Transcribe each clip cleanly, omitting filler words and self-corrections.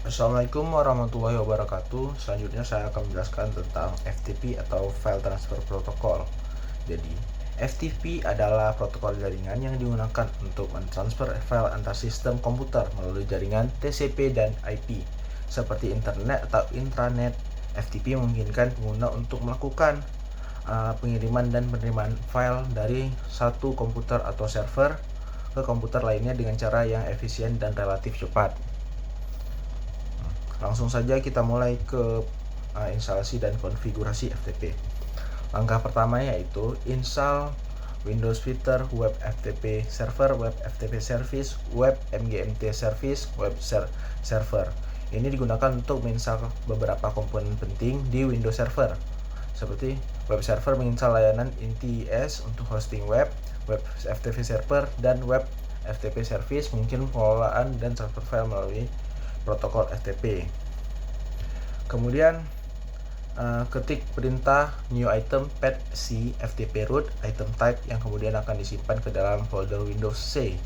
Assalamualaikum warahmatullahi wabarakatuh. Selanjutnya saya akan menjelaskan tentang FTP atau File Transfer Protocol. Jadi, FTP adalah protokol jaringan yang digunakan untuk mentransfer file antar sistem komputer melalui jaringan TCP dan IP. Seperti internet atau intranet, FTP memungkinkan pengguna untuk melakukan pengiriman dan penerimaan file dari satu komputer atau server ke komputer lainnya dengan cara yang efisien dan relatif cepat. Langsung saja kita mulai ke instalasi dan konfigurasi FTP. Langkah pertama yaitu install Windows Filter Web FTP Server, Web FTP Service, Web MGMT Service, Web Server. Ini digunakan untuk menginstal beberapa komponen penting di Windows Server, seperti Web Server menginstal layanan NTS untuk hosting web, Web FTP Server, dan Web FTP Service mungkin pengelolaan dan transfer file melalui protokol FTP. Kemudian ketik perintah new item pet c ftp root item type yang kemudian akan disimpan ke dalam folder Windows C.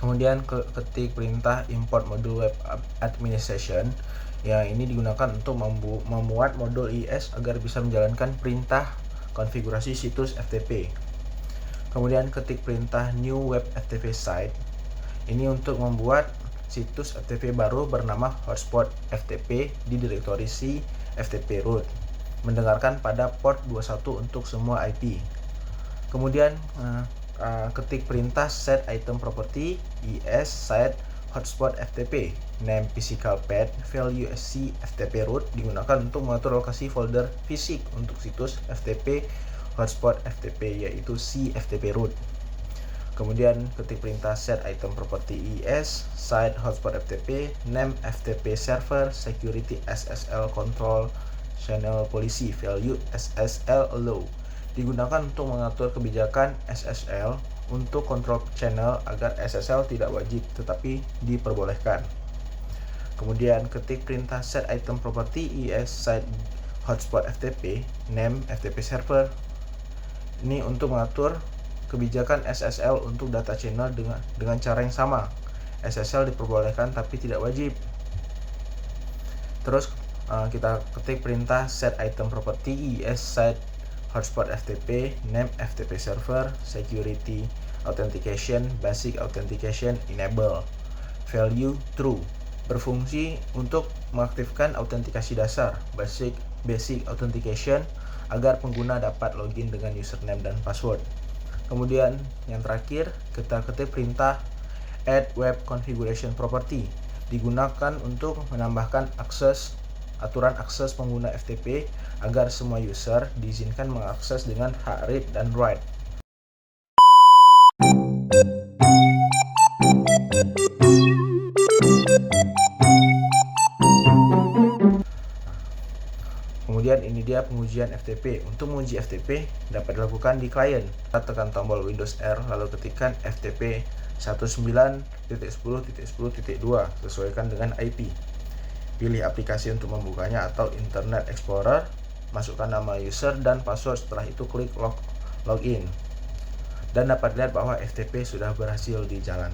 Kemudian ketik perintah import module web administration yang ini digunakan untuk memuat modul IIS agar bisa menjalankan perintah konfigurasi situs FTP. Kemudian ketik perintah new web FTP site ini untuk membuat situs FTP baru bernama hotspot FTP di direktori C FTP root, mendengarkan pada port 21 untuk semua IP. Kemudian ketik perintah set item property is set hotspot FTP name physical path value C FTP root digunakan untuk mengatur lokasi folder fisik untuk situs FTP hotspot FTP yaitu C FTP root. Kemudian ketik perintah set item property is site hotspot FTP name FTP server security SSL control channel policy value SSL allow digunakan untuk mengatur kebijakan SSL untuk kontrol channel agar SSL tidak wajib tetapi diperbolehkan. Kemudian ketik perintah set item property is site hotspot FTP name FTP server ini untuk mengatur kebijakan SSL untuk data channel dengan cara yang sama. SSL diperbolehkan tapi tidak wajib. Terus kita ketik perintah set item property is set hotspot FTP name FTP server security authentication basic authentication enable value true berfungsi untuk mengaktifkan autentikasi dasar basic authentication agar pengguna dapat login dengan username dan password. Kemudian yang terakhir kita ketik perintah add web configuration property digunakan untuk menambahkan aturan akses pengguna FTP agar semua user diizinkan mengakses dengan hak read dan write. Kemudian ini dia pengujian FTP. Untuk menguji FTP dapat dilakukan di klien. Tekan tombol Windows R lalu ketikkan FTP 19.10.10.2 sesuaikan dengan IP. Pilih aplikasi untuk membukanya atau Internet Explorer. Masukkan nama user dan password. Setelah itu klik login. Dan dapat lihat bahwa FTP sudah berhasil dijalankan.